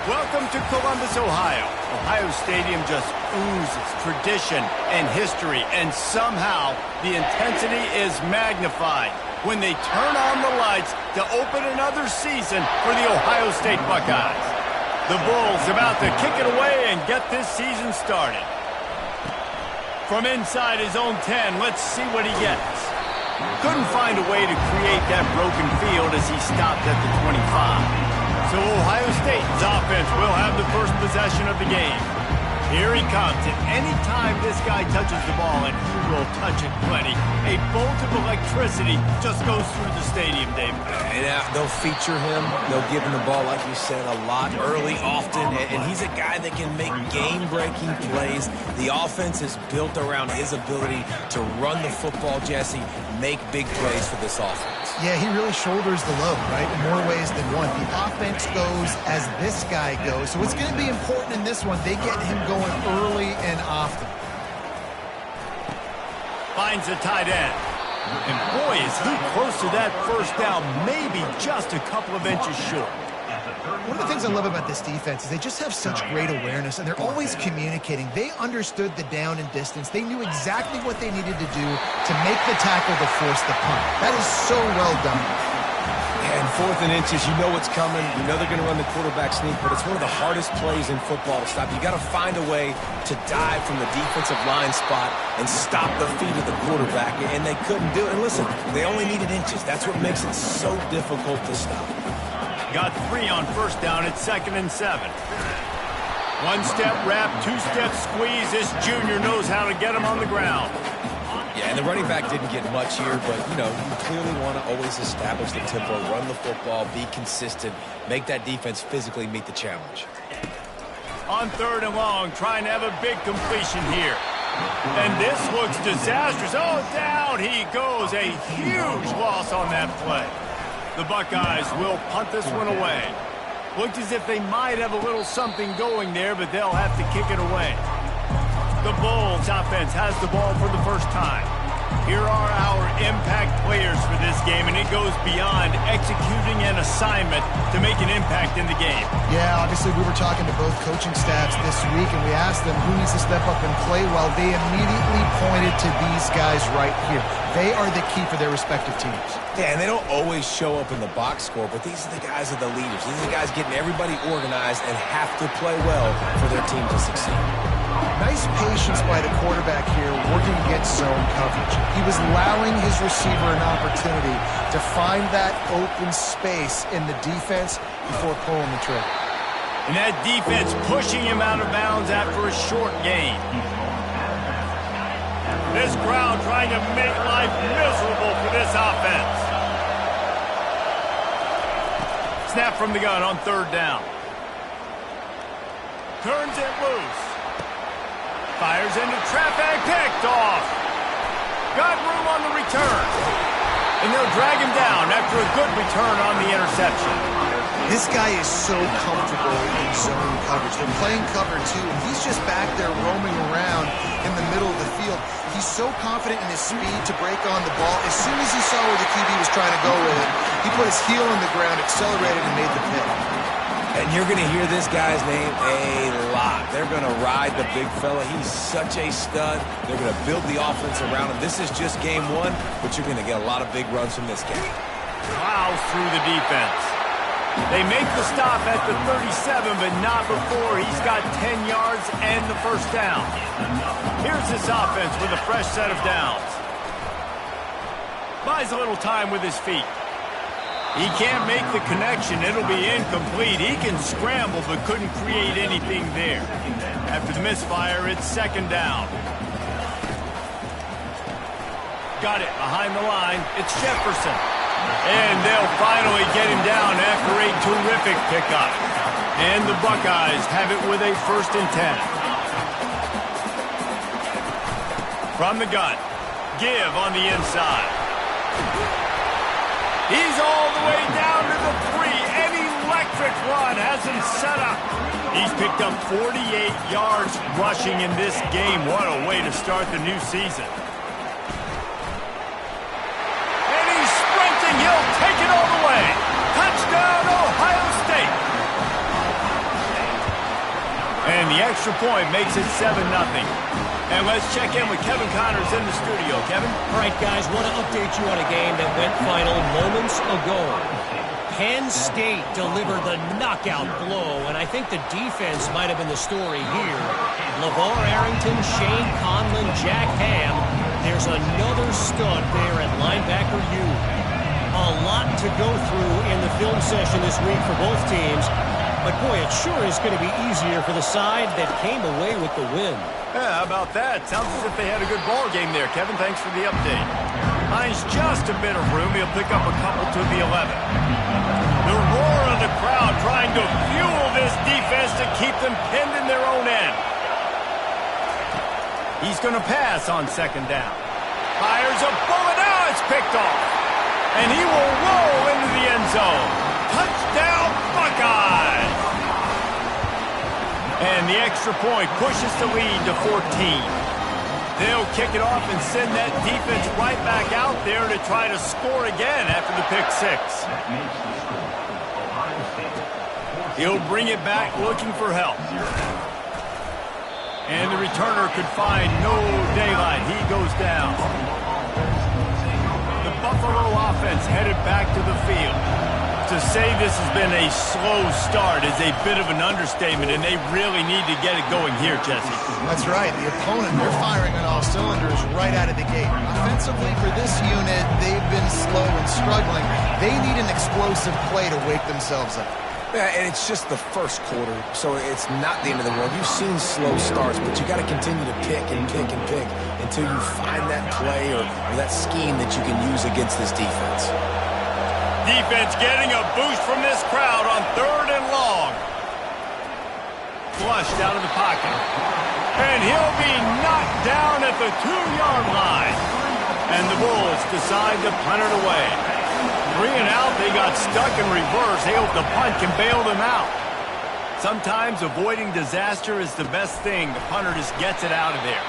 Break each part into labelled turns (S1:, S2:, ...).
S1: Welcome to Columbus, Ohio. Ohio Stadium just oozes tradition and history, and somehow the intensity is magnified when they turn on the lights to open another season for the Ohio State Buckeyes. The Bulls about to kick it away and get this season started. From inside his own 10, let's see what he gets. Couldn't find a way to create that broken field as he stopped at the 25. So Ohio State's offense will have the first possession of the game. Here he comes, and any time this guy touches the ball, and he will touch it plenty, a bolt of electricity just goes through the stadium, David.
S2: And they'll feature him. They'll give him the ball, like you said, a lot, early, often, and he's a guy that can make game-breaking plays. The offense is built around his ability to run the football, Jesse, make big plays for this offense.
S3: Yeah, he really shoulders the load, right, in more ways than one. The offense goes as this guy goes, so it's going to be important in this one. They get him going early and often.
S1: Finds a tight end. And boy, is he close to that first down, maybe just a couple of inches short.
S3: One of the things I love about this defense is they just have such great awareness, and they're always communicating. They understood the down and distance. They knew exactly what they needed to do to make the tackle to force the punt. That is so well done.
S2: And 4th and inches, you know what's coming. You know they're going to run the quarterback sneak, but it's one of the hardest plays in football to stop. You got to find a way to dive from the defensive line spot and stop the feet of the quarterback, and they couldn't do it. And listen, they only needed inches. That's what makes it so difficult to stop.
S1: Got 3 on first down at 2nd and 7. One-step wrap, 2-step squeeze. This junior knows how to get him on the ground.
S2: Yeah, and the running back didn't get much here, but, you know, you clearly want to always establish the tempo, run the football, be consistent, make that defense physically meet the challenge.
S1: On 3rd and long, trying to have a big completion here. And this looks disastrous. Oh, down he goes. A huge loss on that play. The Buckeyes will punt this one away. Looked as if they might have a little something going there, but they'll have to kick it away. The Bulls offense has the ball for the first time. Here are our impact players for this game, and it goes beyond executing an assignment to make an impact in the game.
S3: Yeah, obviously we were talking to both coaching staffs this week, and we asked them who needs to step up and play well. They immediately pointed to these guys right here. They are the key for their respective teams.
S2: Yeah, and they don't always show up in the box score, but these are the guys that are the leaders. These are the guys getting everybody organized and have to play well for their team to succeed.
S3: Nice patience by the quarterback here working against zone coverage. He was allowing his receiver an opportunity to find that open space in the defense before pulling the trigger.
S1: And that defense pushing him out of bounds after a short gain. This crowd trying to make life miserable for this offense. Snap from the gun on 3rd down. Turns it loose. Fires into traffic, picked off. Got room on the return. And they'll drag him down after a good return on the interception.
S3: This guy is so comfortable in zone coverage. They're playing cover 2, and he's just back there roaming around in the middle of the field. He's so confident in his speed to break on the ball. As soon as he saw where the QB was trying to go with it, he put his heel on the ground, accelerated, and made the pick.
S2: And you're going to hear this guy's name a lot. They're going to ride the big fella. He's such a stud. They're going to build the offense around him. This is just game 1, but you're going to get a lot of big runs from this guy.
S1: Plows through the defense. They make the stop at the 37, but not before he's got 10 yards and the first down. Here's this offense with a fresh set of downs. Buys a little time with his feet. He can't make the connection. It'll be incomplete. He can scramble, but couldn't create anything there. After the misfire, it's 2nd down. Got it behind the line. It's Jefferson. And they'll finally get him down after a terrific pickup. And the Buckeyes have it with a 1st and 10. From the gun. Give on the inside. He's all the way down to the 3. An electric run has him set up. He's picked up 48 yards rushing in this game. What a way to start the new season. And he's sprinting. He'll take it all the way. Touchdown, Ohio State. extra point makes it 7-0. And let's check in with Kevin Connors in the studio. Kevin?
S4: All right, guys, want to update you on a game that went final moments ago. Penn State delivered the knockout blow, and I think the defense might have been the story here. LeVar Arrington, Shane Conlon, Jack Ham. There's another stud there at linebacker U. A lot to go through in the film session this week for both teams. But, boy, it sure is going to be easier for the side that came away with the win.
S1: Yeah, how about that? Sounds as if they had a good ball game there, Kevin. Thanks for the update. Finds just a bit of room. He'll pick up a couple to the 11. The roar of the crowd trying to fuel this defense to keep them pinned in their own end. He's going to pass on second down. Fires a bullet. Now it's picked off. And he will roll into the end zone. Touchdown, Buckeyes! And the extra point pushes the lead to 14. They'll kick it off and send that defense right back out there to try to score again after the pick six. He'll bring it back looking for help. And the returner could find no daylight. He goes down. The Buffalo offense headed back to the field. To say this has been a slow start is a bit of an understatement, and they really need to get it going here, Jesse.
S3: That's right. The opponent, they're firing on all cylinders right out of the gate. Offensively, for this unit, they've been slow and struggling. They need an explosive play to wake themselves up.
S2: Yeah, and it's just the first quarter, so it's not the end of the world. You've seen slow starts, but you got to continue to pick and pick and pick until you find that play or that scheme that you can use against this defense.
S1: Defense getting a boost from this crowd on 3rd and long. Flushed out of the pocket. And he'll be knocked down at the 2-yard line. And the Bulls decide to punt it away. 3 and out, they got stuck in reverse. They hope the punt can bail them out. Sometimes avoiding disaster is the best thing. The punter just gets it out of there.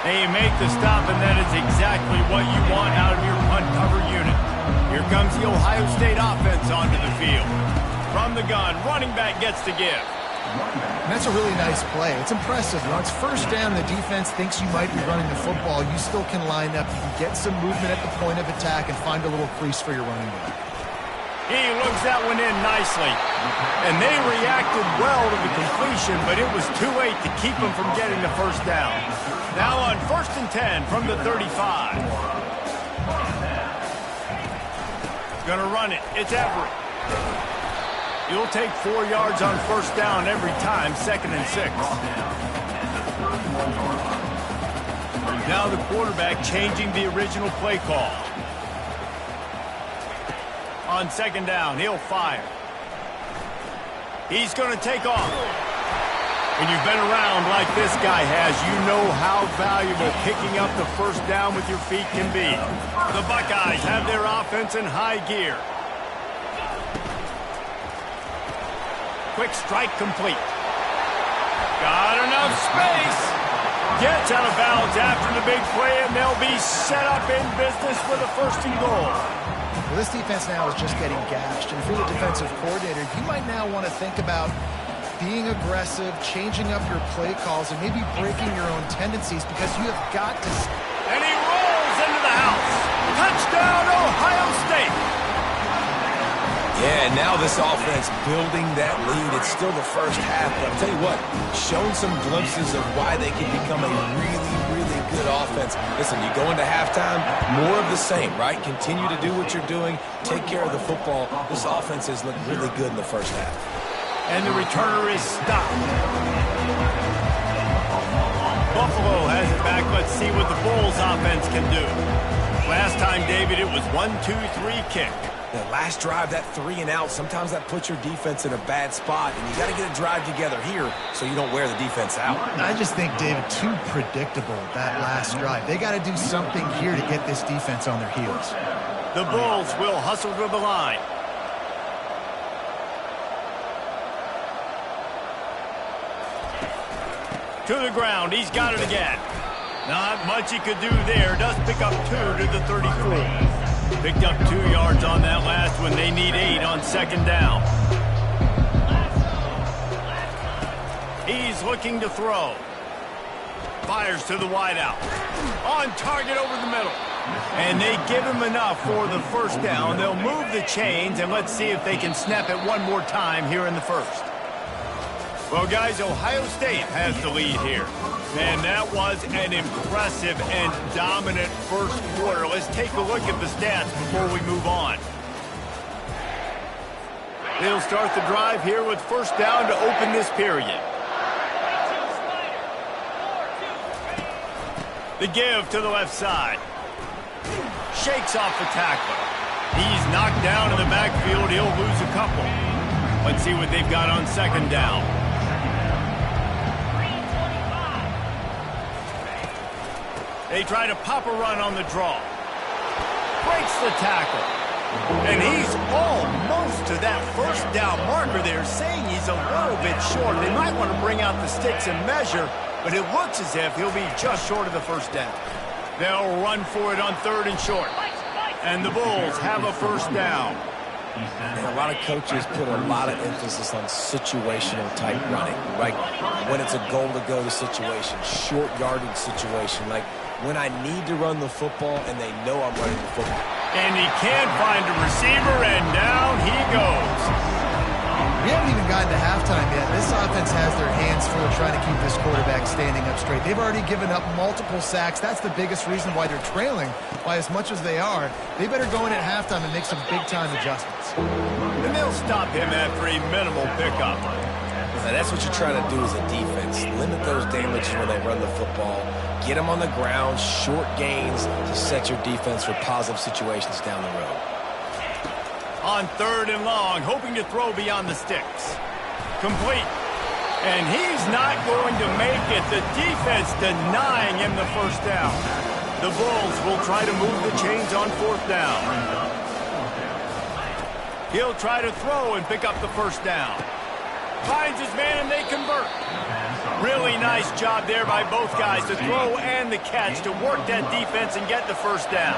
S1: They make the stop, and that is exactly what you want out of your punt cover unit. Here comes the Ohio State offense onto the field. From the gun, running back gets to give.
S3: And that's a really nice play. It's impressive. When it's first down, the defense thinks you might be running the football. You still can line up. You can get some movement at the point of attack and find a little crease for your running back.
S1: He looks that one in nicely. And they reacted well to the completion, but it was too late to keep them from getting the first down. Now on 1st and 10 from the 35. Gonna run it. It's Everett. You'll take 4 yards on first down every time, 2nd and 6. Now the quarterback changing the original play call. On 2nd down, he'll fire. He's going to take off. When you've been around like this guy has, you know how valuable picking up the first down with your feet can be. The Buckeyes have their offense in high gear. Quick strike complete. Got enough space. Gets out of bounds after the big play, and they'll be set up in business with a 1st and goal.
S3: Well, this defense now is just getting gashed. And if you're the defensive coordinator, you might now want to think about being aggressive, changing up your play calls, and maybe breaking your own tendencies because you have got to...
S1: And he rolls into the house. Touchdown, Ohio State.
S2: Yeah, now this offense building that lead. It's still the first half, but I'll tell you what, shown some glimpses of why they can become a really, really good offense. Listen, you go into halftime, more of the same, right? Continue to do what you're doing, take care of the football. This offense has looked really good in the first half.
S1: And the returner is stopped. Buffalo has it back. Let's see what the Bulls offense can do. Last time, David, it was 1-2-3 kick.
S2: The last drive, that 3 and out, sometimes that puts your defense in a bad spot, and you got to get a drive together here so you don't wear the defense out.
S3: I just think, David, too predictable, that last drive. They got to do something here to get this defense on their heels.
S1: The Bulls will hustle to the line. To the ground. He's got it again. Not much he could do there. Does pick up 2 to the 34. Picked up 2 yards on that last one. They need 8 on 2nd down. He's looking to throw. Fires to the wideout. On target over the middle. And they give him enough for the first down. They'll move the chains, and let's see if they can snap it one more time here in the first. Well, guys, Ohio State has the lead here. And that was an impressive and dominant first quarter. Let's take a look at the stats before we move on. They'll start the drive here with first down to open this period. The give to the left side. Shakes off the tackler. He's knocked down in the backfield. He'll lose a couple. Let's see what they've got on second down. They try to pop a run on the draw. Breaks the tackle. And he's almost to that first down marker there, saying he's a little bit short. They might want to bring out the sticks and measure, but it looks as if he'll be just short of the first down. They'll run for it on third and short. And the Bulls have a first down.
S2: And a lot of coaches put a lot of emphasis on situational type running, right? When it's a goal-to-go situation, short yardage situation, like when I need to run the football and they know I'm running the football.
S1: And he can't find a receiver, and down he goes.
S3: We haven't even gotten to halftime yet. This offense has their hands full trying to keep this quarterback standing up straight. They've already given up multiple sacks. That's the biggest reason why they're trailing by as much as they are. They better go in at halftime and make some big-time adjustments.
S1: And they'll stop him after a minimal pickup.
S2: Now, that's what you're trying to do as a defense. Limit those damages when they run the football. Get them on the ground, short gains to set your defense for positive situations down the road.
S1: On third and long, hoping to throw beyond the sticks. Complete. And he's not going to make it. The defense denying him the first down. The Bulls will try to move the chains on fourth down. He'll try to throw and pick up the first down. Finds his man and they convert. Really nice job there by both guys to throw and the catch to work that defense and get the first down.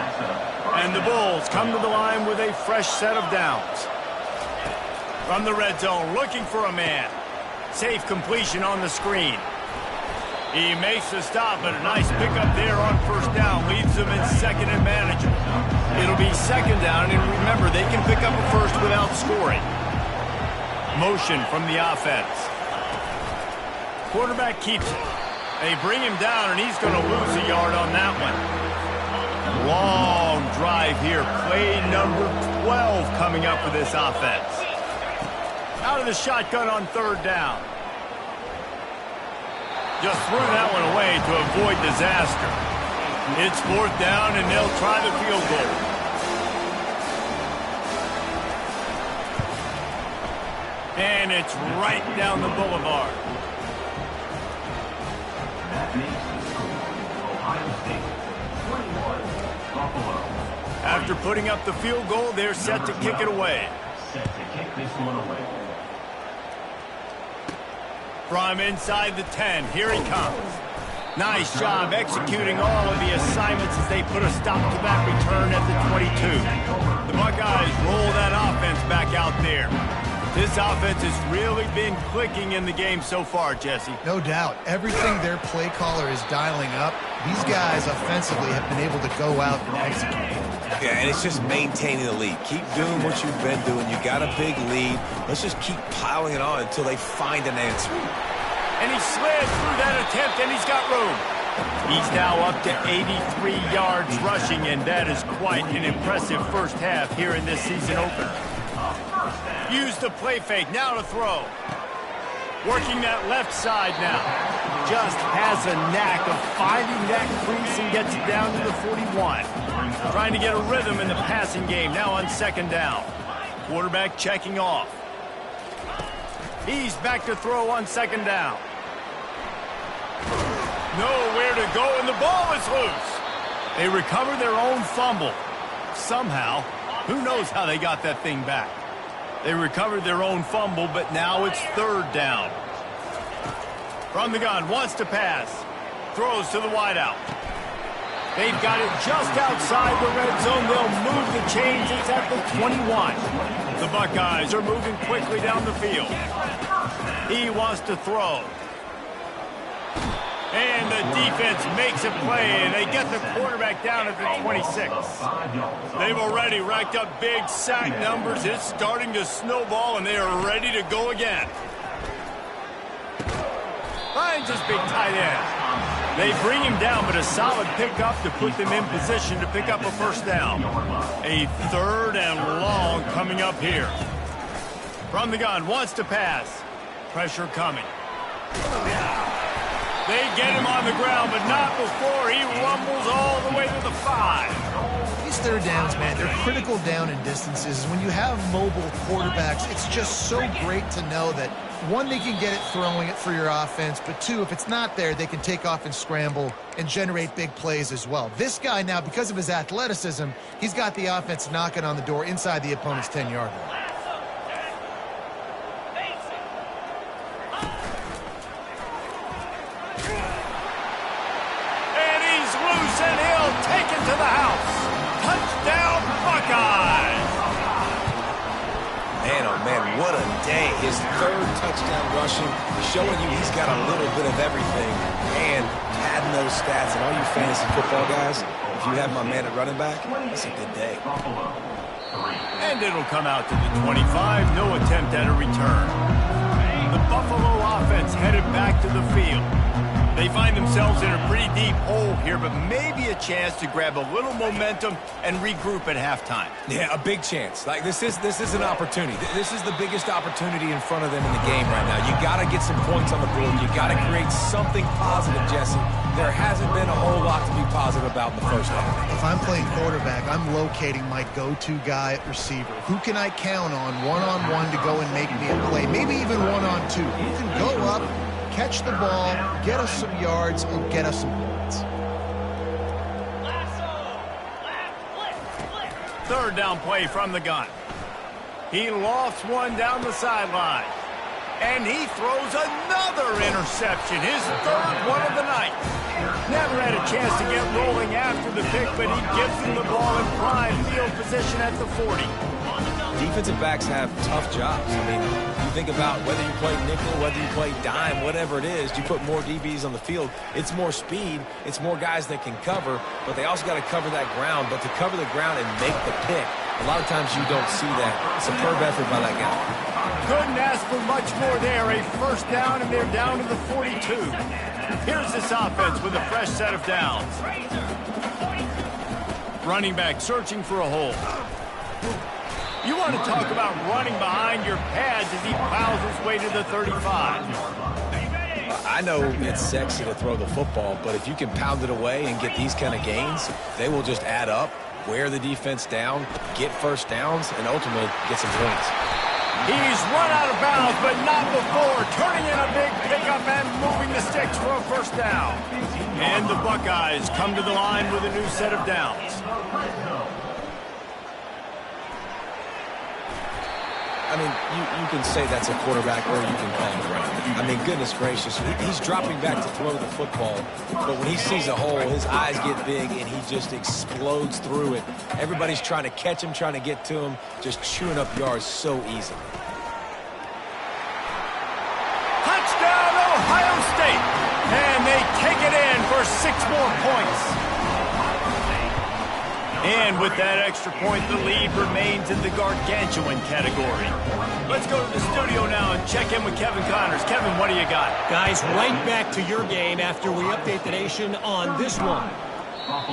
S1: And the Bulls come to the line with a fresh set of downs. From the red zone, looking for a man. Safe completion on the screen. He makes the stop, but a nice pickup there on first down. Leaves them in second and manageable. It'll be second down, and remember, they can pick up a first without scoring. Motion from the offense. Quarterback keeps it. They bring him down, and he's going to lose a yard on that one. Long drive here. Play number 12 coming up for this offense. Out of the shotgun on third down. Just threw that one away to avoid disaster. It's fourth down, and they'll try the field goal. And it's right down the boulevard. After putting up the field goal, they're set to kick it away. From inside the 10, here he comes. Nice job executing all of the assignments as they put a stop to that return at the 22. The Buckeyes roll that offense back out there. This offense has really been clicking in the game so far, Jesse.
S3: No doubt. Everything their play caller is dialing up, these guys offensively have been able to go out and execute.
S2: Yeah, and it's just maintaining the lead. Keep doing what you've been doing. You got a big lead. Let's just keep piling it on until they find an answer.
S1: And he slid through that attempt, and he's got room. He's now up to 83 yards rushing, and that is quite an impressive first half here in this season opener. Use the play fake, now to throw. Working that left side now. Just has a knack of finding that crease and gets it down to the 41. Trying to get a rhythm in the passing game, now on second down. Quarterback checking off. He's back to throw on second down. Nowhere to go, and the ball is loose. They recover their own fumble. Somehow, who knows how they got that thing back. They recovered their own fumble, but now it's third down. From the gun, wants to pass. Throws to the wideout. They've got it just outside the red zone. They'll move the chains. It's at the 21. The Buckeyes are moving quickly down the field. He wants to throw. And the defense makes a play, and they get the quarterback down at the 26. They've already racked up big sack numbers. It's starting to snowball, and they are ready to go again. Finds his big tight end. They bring him down, but a solid pickup to put them in position to pick up a first down. A 3rd and long coming up here. From the gun, wants to pass. Pressure coming. They get him on the ground, but not before he rumbles all the way to the 5.
S3: These third downs, man, they're critical down in distances. When you have mobile quarterbacks, it's just so great to know that, one, they can get it throwing it for your offense, but two, if it's not there, they can take off and scramble and generate big plays as well. This guy now, because of his athleticism, he's got the offense knocking on the door inside the opponent's 10-yard line.
S1: And he'll take it to the house. Touchdown, Buckeyes!
S2: Man, oh man, what a day. His 3rd touchdown rushing, showing you he's got a little bit of everything. And adding those stats, and all you fantasy football guys, if you have my man at running back, it's a good day.
S1: And it'll come out to the 25. No attempt at a return. The Buffalo offense headed back to the field. They find themselves in a pretty deep hole here, but maybe a chance to grab a little momentum and regroup at halftime.
S2: Yeah, a big chance. Like, this is an opportunity. This is the biggest opportunity in front of them in the game right now. You got to get some points on the board. You got to create something positive, Jesse. There hasn't been a whole lot to be positive about in the first half.
S3: If I'm playing quarterback, I'm locating my go-to guy at receiver. Who can I count on one-on-one to go and make me a play? Maybe even one-on-two. Who can go up, catch the ball, get us some yards, and get us some points.
S1: 3rd down play from the gun. He lofts one down the sideline. And he throws another interception, his 3rd one of the night. Never had a chance to get rolling after the pick, but he gives him the ball in prime field position at the 40.
S2: Defensive backs have tough jobs. I mean, you think about whether you play nickel, whether you play dime, whatever it is, you put more DBs on the field. It's more speed. It's more guys that can cover, but they also got to cover that ground. But to cover the ground and make the pick, a lot of times you don't see that. Superb effort by that guy.
S1: Couldn't ask for much more there. A first down, and they're down to the 42. Here's this offense with a fresh set of downs. Running back searching for a hole. You want to talk about running behind your pads as he plows his way to the 35.
S2: I know it's sexy to throw the football, but if you can pound it away and get these kind of gains, they will just add up, wear the defense down, get first downs, and ultimately get some points.
S1: He's run out of bounds, but not before turning in a big pickup and moving the sticks for a first down. And the Buckeyes come to the line with a new set of downs.
S2: I mean, you can say that's a quarterback or you can call him a running back. I mean, goodness gracious, he's dropping back to throw the football, but when he sees a hole, his eyes get big and he just explodes through it. Everybody's trying to catch him, trying to get to him, just chewing up yards so easily.
S1: Touchdown, Ohio State! And they take it in for 6 more points. And with that extra point, the lead remains in the gargantuan category. Let's go to the studio now and check in with Kevin Connors. Kevin, what do you got?
S4: Guys, right back to your game after we update the nation on this one.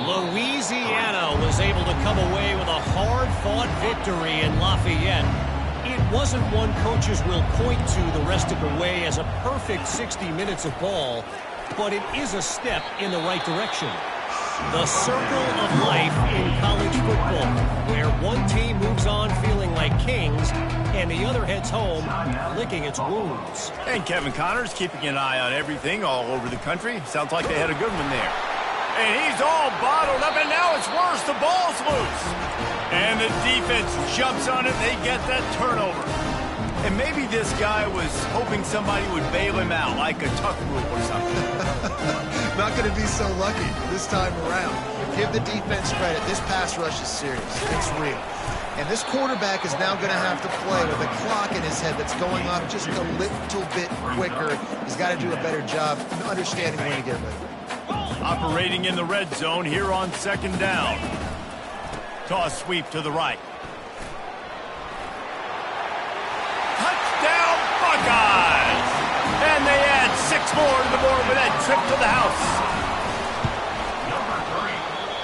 S4: Louisiana was able to come away with a hard-fought victory in Lafayette. It wasn't one coaches will point to the rest of the way as a perfect 60 minutes of ball, but it is a step in the right direction. The circle of life in college football, where one team moves on feeling like kings and the other heads home licking its wounds.
S1: And Kevin Connors keeping an eye on everything all over the country. Sounds like they had a good one there. And he's all bottled up, and now it's worse. The ball's loose. And the defense jumps on it. They get that turnover. And maybe this guy was hoping somebody would bail him out, like a tuck rule or something.
S3: Not going to be so lucky this time around. Give the defense credit. This pass rush is serious. It's real. And this quarterback is now going to have to play with a clock in his head that's going off just a little bit quicker. He's got to do a better job understanding when to get ready.
S1: Operating in the red zone here on 2nd down. Toss sweep to the right. Touchdown Buckeyes! And they add 6 more to the board with that trip to the house.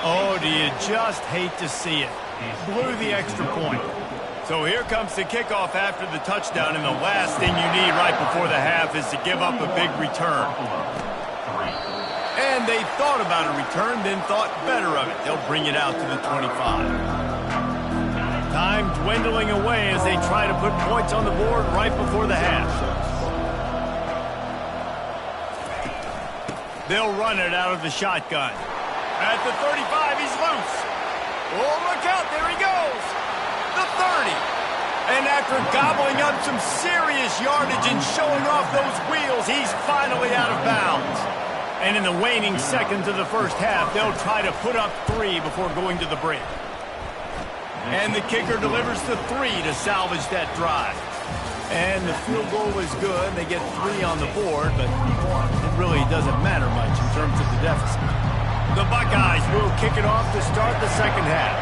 S1: Oh, do you just hate to see it? Blew the extra point. So here comes the kickoff after the touchdown, and the last thing you need right before the half is to give up a big return. And they thought about a return, then thought better of it. They'll bring it out to the 25. Time dwindling away as they try to put points on the board right before the half. They'll run it out of the shotgun. At the 35, he's loose. Oh, look out, there he goes. The 30. And after gobbling up some serious yardage and showing off those wheels, he's finally out of bounds. And in the waning seconds of the first half, they'll try to put up 3 before going to the break. And the kicker delivers the 3 to salvage that drive. And the field goal is good. They get 3 on the board, but it really doesn't matter much in terms of the deficit. The Buckeyes will kick it off to start the second half.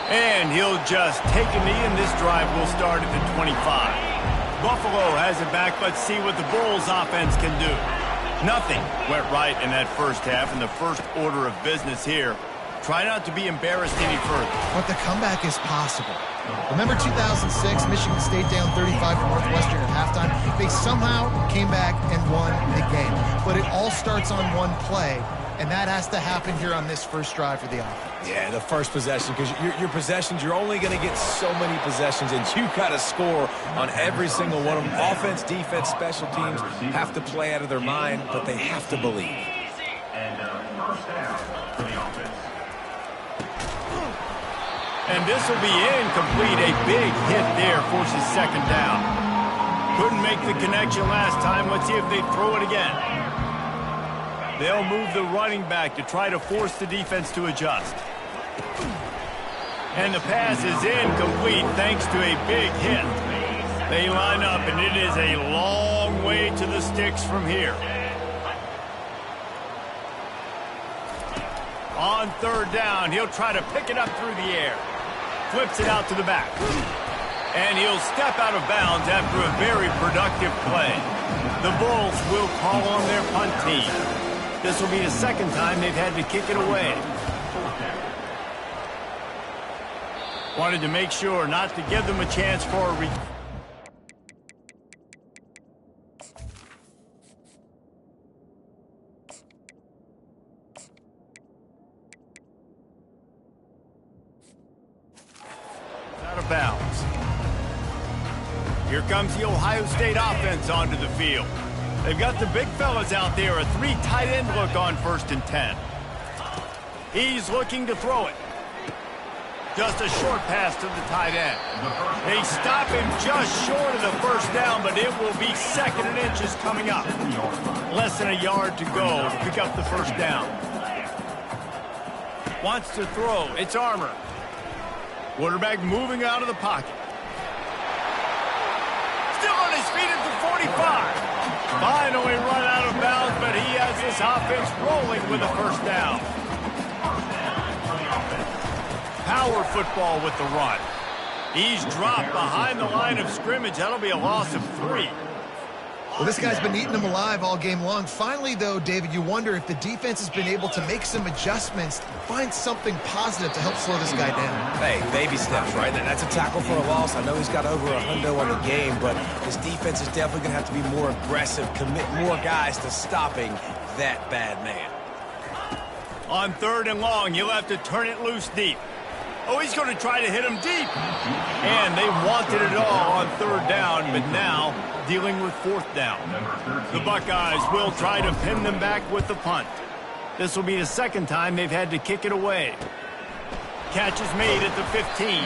S1: And he'll just take a knee, and this drive will start at the 25. Buffalo has it back. Let's see what the Bulls offense can do. Nothing went right in that first half, and the first order of business here. Try not to be embarrassed any further.
S3: But the comeback is possible. Remember 2006, Michigan State down 35 to Northwestern at halftime? They somehow came back and won the game. But it all starts on one play, and that has to happen here on this first drive for the offense.
S2: Yeah, the first possession, because your possessions, you're only going to get so many possessions, and you got to score on every single one of them. Offense, defense, special teams have to play out of their mind, but they have to believe.
S1: And this will be incomplete. A big hit there forces 2nd down. Couldn't make the connection last time. Let's see if they throw it again. They'll move the running back to try to force the defense to adjust. And the pass is incomplete thanks to a big hit. They line up, and it is a long way to the sticks from here. On 3rd down, he'll try to pick it up through the air. Flips it out to the back. And he'll step out of bounds after a very productive play. The Bulls will call on their punt team. This will be the 2nd time they've had to kick it away. Wanted to make sure not to give them a chance for a out of bounds. Here comes the Ohio State offense onto the field. They've got the big fellas out there, a 3 tight end look on 1st and 10. He's looking to throw it. Just a short pass to the tight end. They stop him just short of the first down, but it will be 2nd and inches coming up. Less than a yard to go to pick up the first down. Wants to throw. It's Armour. Quarterback moving out of the pocket. Still on his feet at the 45. Finally run out of bounds, but he has this offense rolling with a first down. Power football with the run. He's dropped behind the line of scrimmage. That'll be a loss of 3.
S3: Well, this guy's been eating them alive all game long. Finally, though, David, you wonder if the defense has been able to make some adjustments, find something positive to help slow this guy down.
S2: Hey, baby steps, right? That's a tackle for a loss. I know he's got over a hundo on the game, but his defense is definitely going to have to be more aggressive, commit more guys to stopping that bad man.
S1: On 3rd and long, he'll have to turn it loose deep. Oh, he's going to try to hit him deep. And they wanted it all on 3rd down, but now dealing with 4th down. The Buckeyes will try to pin them back with the punt. This will be the 2nd time they've had to kick it away. Catch is made at the 15.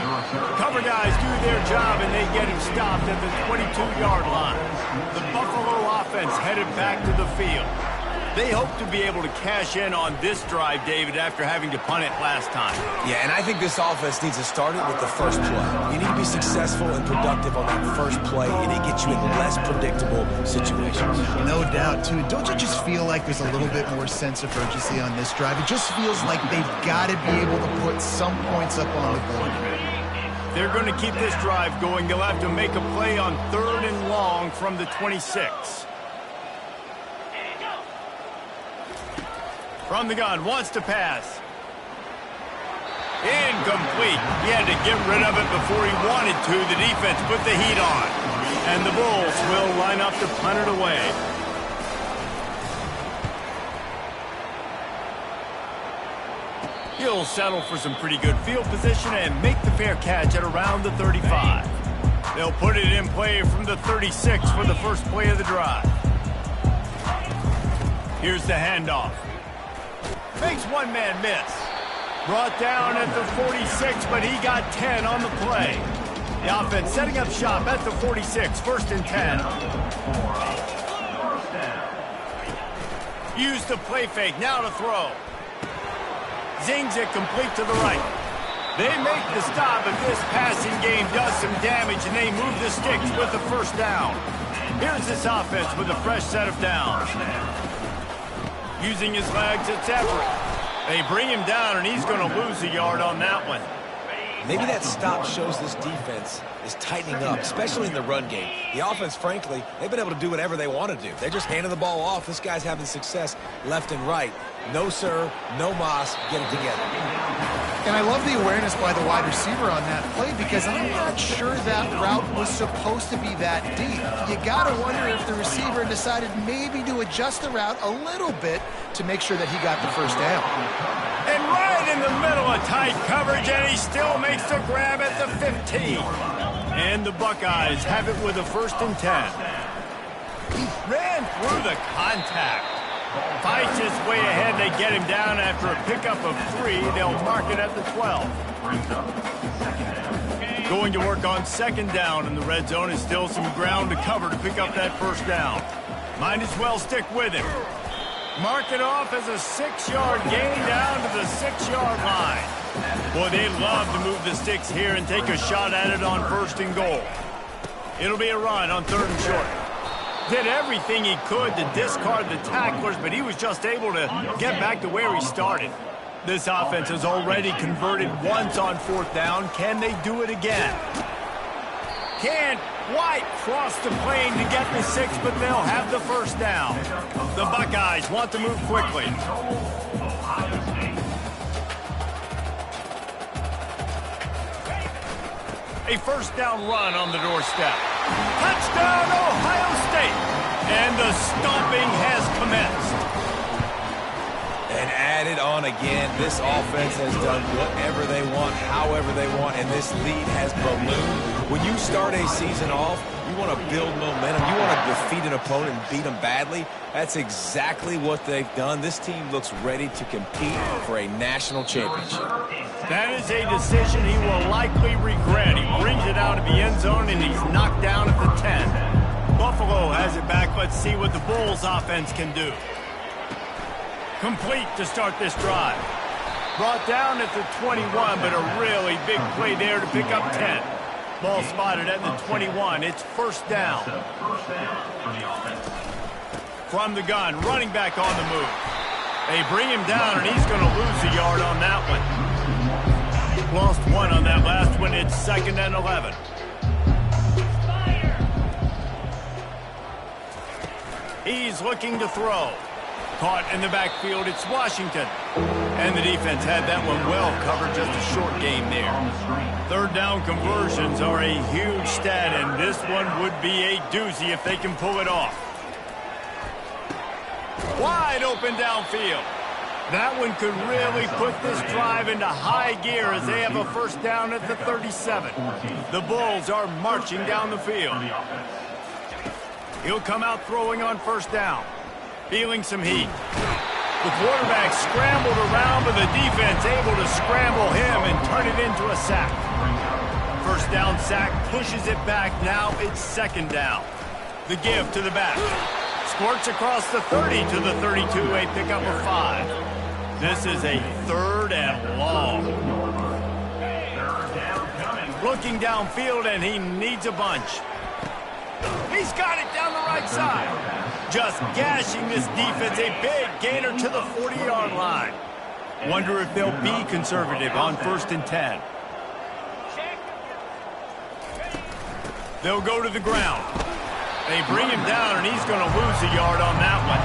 S1: Cover guys do their job, and they get him stopped at the 22-yard line. The Buffalo offense headed back to the field. They hope to be able to cash in on this drive, David, after having to punt it last time.
S2: Yeah, and I think this offense needs to start it with the first play. You need to be successful and productive on that first play, and it gets you in less predictable situations.
S3: No doubt, too. Don't you just feel like there's a little bit more sense of urgency on this drive? It just feels like they've got to be able to put some points up on the board.
S1: They're going to keep this drive going. They'll have to make a play on 3rd and long from the 26. From the gun, wants to pass. Incomplete. He had to get rid of it before he wanted to. The defense put the heat on. And the Bulls will line up to punt it away. He'll settle for some pretty good field position and make the fair catch at around the 35. They'll put it in play from the 36 for the first play of the drive. Here's the handoff. Makes one man miss. Brought down at the 46, but he got 10 on the play. The offense setting up shop at the 46, 1st and 10. Use the play fake, now to throw. Zings it complete to the right. They make the stop, but this passing game does some damage, and they move the sticks with the first down. Here's this offense with a fresh set of downs. Using his legs, it's Everett. They bring him down, and he's going to lose a yard on that one.
S2: Maybe that stop shows this defense is tightening up, especially in the run game. The offense, frankly, they've been able to do whatever they want to do. They just handed the ball off. This guy's having success left and right. No, sir, no mas, get it together.
S3: And I love the awareness by the wide receiver on that play because I'm not sure that route was supposed to be that deep. You got to wonder if the receiver decided maybe to adjust the route a little bit to make sure that he got the first down.
S1: And right in the middle of tight coverage, and he still makes the grab at the 15. And the Buckeyes have it with a 1st and 10. He ran through the contact. Fights his way ahead. They get him down after a pickup of 3. They'll mark it at the 12. Going to work on 2nd down, and the red zone is still some ground to cover to pick up that 1st down. Might as well stick with him. Mark it off as a 6-yard gain down to the 6-yard line. Boy, they love to move the sticks here and take a shot at it on 1st and goal. It'll be a run on 3rd and short. Did everything he could to discard the tacklers, but he was just able to get back to where he started. This offense has already converted once on 4th down. Can they do it again? Can't quite cross the plane to get the 6, but they'll have the 1st down. The Buckeyes want to move quickly. A 1st down run on the doorstep. Touchdown, Ohio State! And the stomping has commenced.
S2: And added on again, this offense has done whatever they want, however they want, and this lead has ballooned. When you start a season off, you want to build momentum. You want to defeat an opponent and beat them badly. That's exactly what they've done. This team looks ready to compete for a national championship.
S1: That is a decision he will likely regret. He brings it out of the end zone, and he's knocked down at the 10. Buffalo has it back. Let's see what the Bulls offense can do. Complete to start this drive. Brought down at the 21, but a really big play there to pick up 10. Ball spotted at the 21. It's 1st down. From the gun, running back on the move. They bring him down, and he's going to lose a yard on that one. Lost 1 on that last one. It's 2nd and 11. He's looking to throw. Caught in the backfield, it's Washington. And the defense had that one well covered, just a short game there. 3rd down conversions are a huge stat, and this one would be a doozy if they can pull it off. Wide open downfield. That one could really put this drive into high gear as they have a 1st down at the 37. The Bulls are marching down the field. He'll come out throwing on 1st down. Feeling some heat. The quarterback scrambled around, but the defense able to scramble him and turn it into a sack. 1st down sack pushes it back. Now it's 2nd down. The give to the back. Squirts across the 30 to the 32, a pickup of 5. This is a 3rd and long. Looking downfield, and he needs a bunch. He's got it down the right side. Just gashing this defense, a big gainer to the 40-yard line. Wonder if they'll be conservative on 1st and 10. They'll go to the ground. They bring him down, and he's going to lose a yard on that one.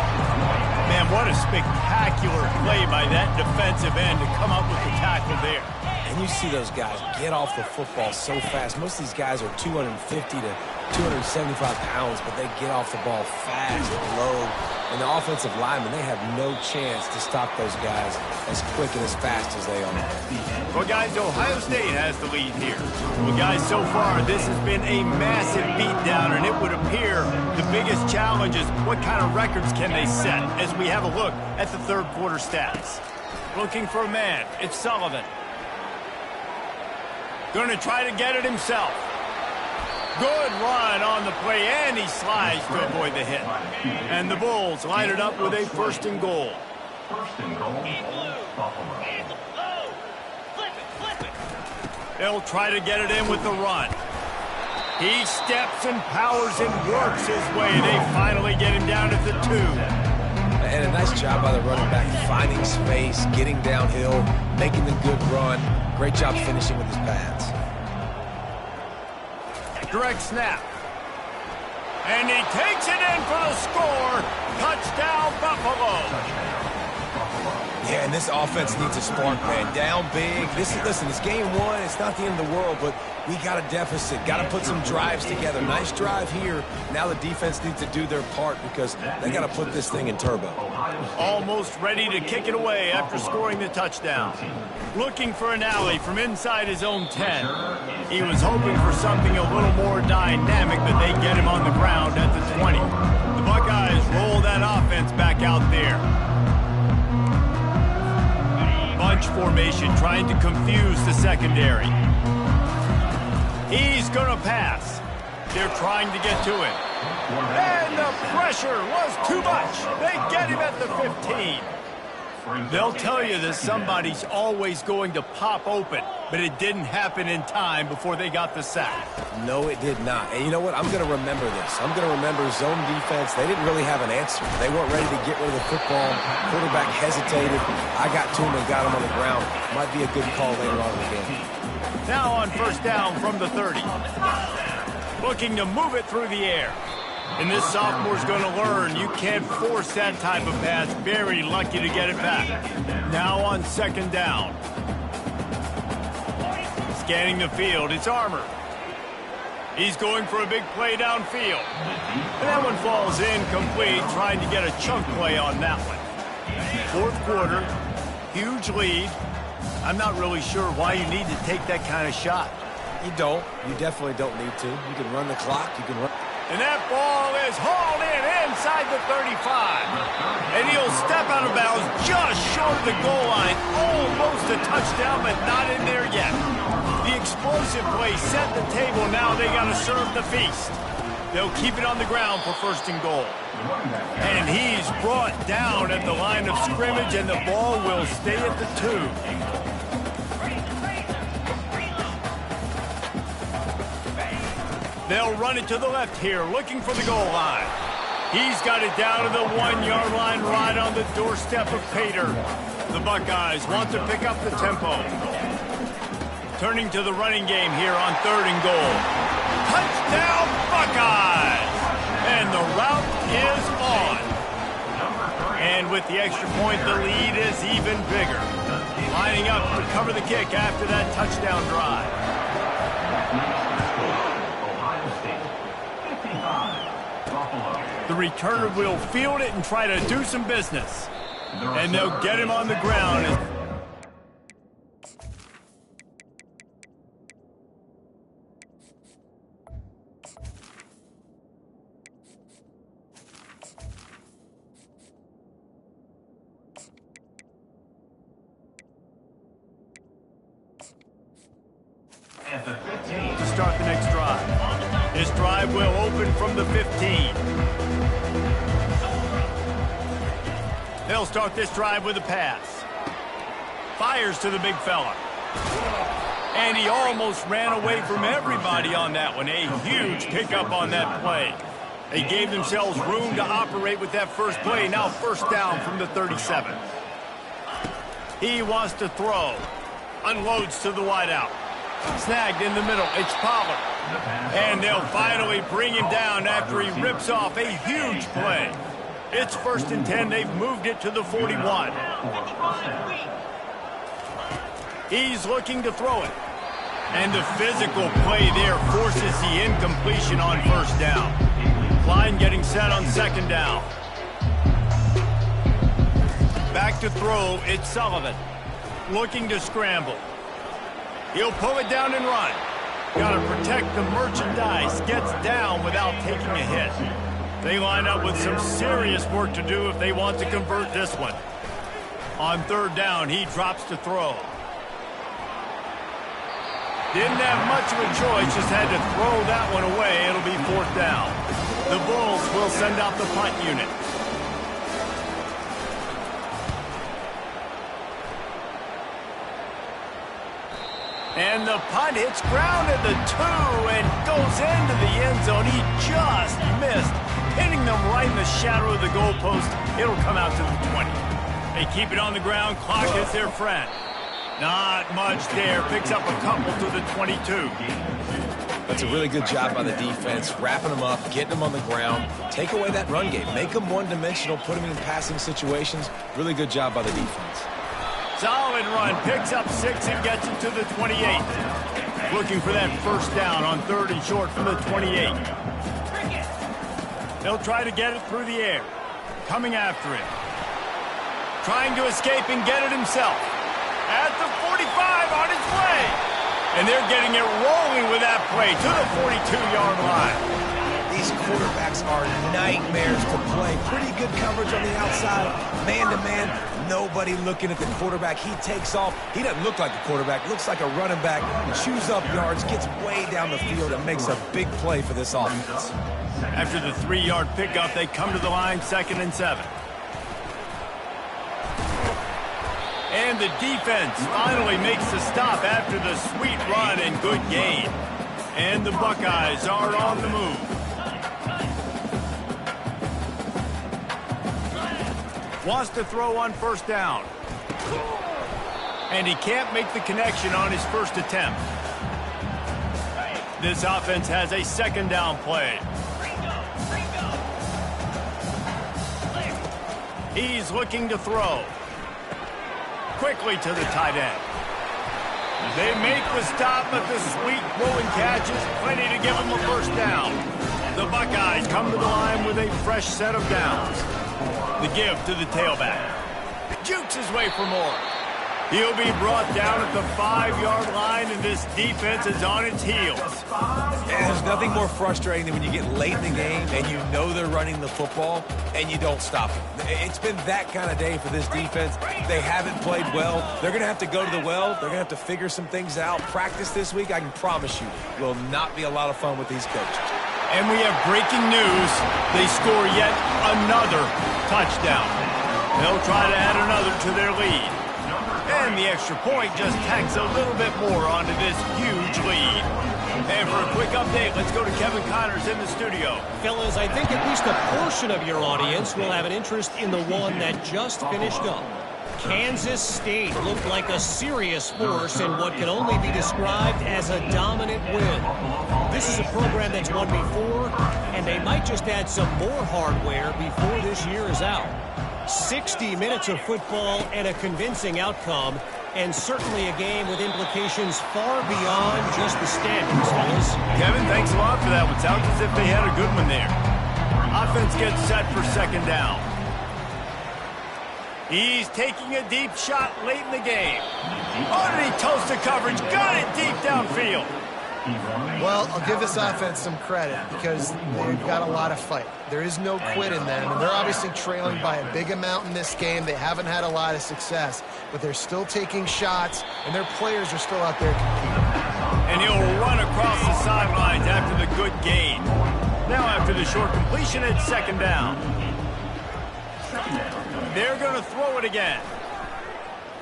S1: Man, what a spectacular play by that defensive end to come up with the tackle there.
S2: And you see those guys get off the football so fast. Most of these guys are 250 to 275 pounds, but they get off the ball fast, low. And the offensive linemen, they have no chance to stop those guys as quick and as fast as they are.
S1: Well, guys, Ohio State has the lead here. Well, guys, so far, this has been a massive beatdown, and it would appear the biggest challenge is what kind of records can they set as we have a look at the 3rd quarter stats. Looking for a man. It's Sullivan. Going to try to get it himself. Good run on the play, and he slides to avoid the hit. And the Bulls line it up with a 1st and goal. They'll try to get it in with the run. He steps and powers and works his way. They finally get him down at the 2.
S2: And a nice job by the running back, finding space, getting downhill, making the good run. Great job finishing with his pads.
S1: Direct snap. And he takes it in for the score. Touchdown, Buffalo.
S2: Yeah, and this offense needs a spark, man. Down big. Listen, it's game 1. It's not the end of the world, but we got a deficit. Got to put some drives together. Nice drive here. Now the defense needs to do their part because they got to put this thing in turbo.
S1: Almost ready to kick it away after scoring the touchdown. Looking for an alley from inside his own 10. He was hoping for something a little more dynamic, but they get him on the ground at the 20. The Buckeyes roll that offense back out there. Bunch formation trying to confuse the secondary. He's going to pass. They're trying to get to him. And the pressure was too much. They get him at the 15. They'll tell you that somebody's always going to pop open, but it didn't happen in time before they got the sack.
S2: No, it did not. And you know what? I'm going to remember this. I'm going to remember zone defense. They didn't really have an answer. They weren't ready to get rid of the football. Quarterback hesitated. I got to him and got him on the ground. Might be a good call later on in the game.
S1: Now on 1st down from the 30. Looking to move it through the air. And this sophomore's going to learn you can't force that type of pass. Very lucky to get it back. Now on 2nd down. Scanning the field, it's Armour. He's going for a big play downfield. And that one falls incomplete, trying to get a chunk play on that one. 4th quarter, huge lead. I'm not really sure why you need to take that kind of shot.
S2: You don't. You definitely don't need to. You can run the clock. You can run.
S1: And that ball is hauled in inside the 35. And he'll step out of bounds just short of the goal line. Almost a touchdown, but not in there yet. The explosive play set the table. Now they got to serve the feast. They'll keep it on the ground for 1st and goal. And he's brought down at the line of scrimmage, and the ball will stay at the 2. They'll run it to the left here, looking for the goal line. He's got it down to the 1-yard line, right on the doorstep of Pater. The Buckeyes want to pick up the tempo. Turning to the running game here on 3rd and goal. Touchdown, Buckeyes! And the route is on. And with the extra point, the lead is even bigger. Lining up to cover the kick after that touchdown drive. The returner will field it and try to do some business. And they'll get him on the ground. To start the next drive. This drive will open from the 15. They'll start this drive with a pass. Fires to the big fella. And he almost ran away from everybody on that one. A huge pickup on that play. They gave themselves room to operate with that first play. Now first down from the 37. He wants to throw. Unloads to the wideout. Snagged in the middle. It's Pollard. And they'll finally bring him down after he rips off a huge play. It's 1st and 10. They've moved it to the 41. He's looking to throw it. And the physical play there forces the incompletion on first down. Line getting set on 2nd down. Back to throw, it's Sullivan. Looking to scramble. He'll pull it down and run. Got to protect the merchandise. Gets down without taking a hit. They line up with some serious work to do if they want to convert this one. On 3rd down, he drops to throw. Didn't have much of a choice, just had to throw that one away. It'll be 4th down. The Bulls will send out the punt unit. And the punt hits ground at the 2 and goes into the end zone. He just missed, hitting them right in the shadow of the goalpost. It'll come out to the 20. They keep it on the ground. Clock is their friend. Not much there. Picks up a couple to the 22.
S2: That's a really good job by the defense, wrapping them up, getting them on the ground. Take away that run game. Make them one-dimensional, put them in passing situations. Really good job by the defense.
S1: Solid run. Picks up 6 and gets it to the 28. Looking for that first down on 3rd and short from the 28. They'll try to get it through the air. Coming after it. Trying to escape and get it himself. At the 45 on his way. And they're getting it rolling with that play to the 42-yard line.
S2: These quarterbacks are nightmares to play. Pretty good coverage on the outside. Man-to-man, nobody looking at the quarterback. He takes off. He doesn't look like a quarterback. Looks like a running back. Chews up yards, gets way down the field, and makes a big play for this offense.
S1: After the 3-yard pickup, they come to the line 2nd and 7. And the defense finally makes the stop after the sweet run and good gain. And the Buckeyes are on the move. Wants to throw on 1st down. And he can't make the connection on his first attempt. This offense has a 2nd down play. He's looking to throw. Quickly to the tight end. They make the stop, but the sweet throwing catch is plenty to give them a first down. The Buckeyes come to the line with a fresh set of downs. The give to the tailback. Jukes his way for more. He'll be brought down at the 5-yard line, and this defense is on its heels.
S2: And there's nothing more frustrating than when you get late in the game and you know they're running the football and you don't stop them. It's been that kind of day for this defense. They haven't played well. They're going to have to go to the well. They're going to have to figure some things out. Practice this week, I can promise you, will not be a lot of fun with these coaches.
S1: And we have breaking news. They score yet another touchdown. They'll try to add another to their lead. And the extra point just tacks a little bit more onto this huge lead. And for a quick update, let's go to Kevin Connors in the studio.
S4: Fellas, I think at least a portion of your audience will have an interest in the one that just finished up. Kansas State looked like a serious force in what can only be described as a dominant win. This is a program that's won before, and they might just add some more hardware before this year is out. 60 minutes of football and a convincing outcome, and certainly a game with implications far beyond just the standings, fellas.
S1: Kevin, thanks a lot for that one. Sounds as if they had a good one there. Offense gets set for 2nd down. He's taking a deep shot late in the game. Oh, did he toast the coverage? Got it deep downfield.
S3: Well, I'll give this offense some credit because they've got a lot of fight. There is no quit in them, and they're obviously trailing by a big amount in this game. They haven't had a lot of success, but they're still taking shots, and their players are still out there competing.
S1: And he'll run across the sidelines after the good gain. Now after the short completion, it's 2nd down. they're going to throw it again.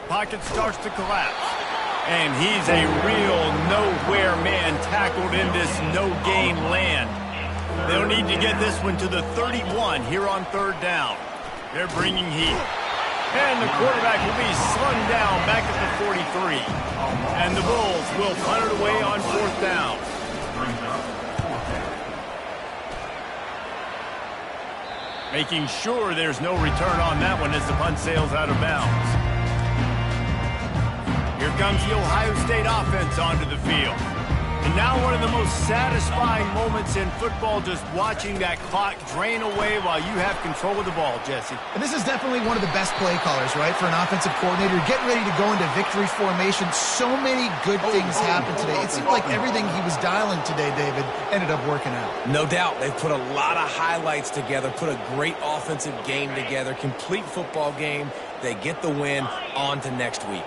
S1: Pocket starts to collapse. And he's a real nowhere man tackled in this no-gain land. They'll need to get this one to the 31 here on third down. They're bringing heat. And the quarterback will be slung down back at the 43. And the Bulls will punt it away on fourth down. Making sure there's no return on that one as the punt sails out of bounds. Here comes the Ohio State offense onto the field. And now one of the most satisfying moments in football, just watching that clock drain away while you have control of the ball, Jesse.
S3: And this is definitely one of the best play callers, right, for an offensive coordinator. Getting ready to go into victory formation. So many good things happened today. It seemed like everything he was dialing today, David, ended up working out.
S2: No doubt. They've put a lot of highlights together, put a great offensive game together, complete football game. They get the win. On to next week.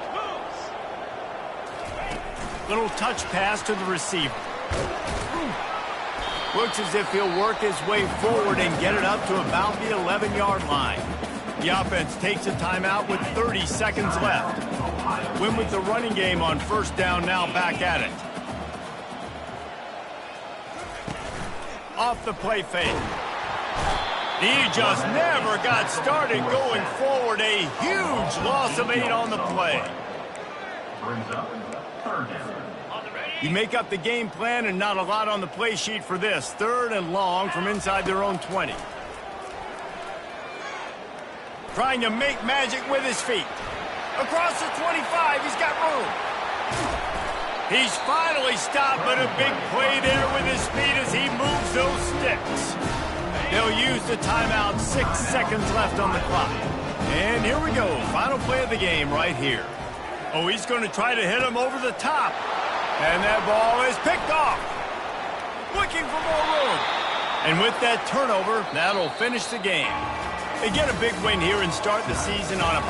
S1: Little touch pass to the receiver. Looks as if he'll work his way forward and get it up to about the 11-yard line. The offense takes a timeout with 30 seconds left. Win with the running game on first down, now back at it. Off the play fake. He just never got started going forward. A huge loss of 8 on the play. You make up the game plan and not a lot on the play sheet for this. Third and long from inside their own 20. Trying to make magic with his feet. Across the 25, he's got room. He's finally stopped, but a big play there with his feet as he moves those sticks. They'll use the timeout, 6 seconds left on the clock. And here we go, final play of the game right here. Oh, he's going to try to hit him over the top. And that ball is picked off. Looking for more room. And with that turnover, that'll finish the game. They get a big win here and start the season on a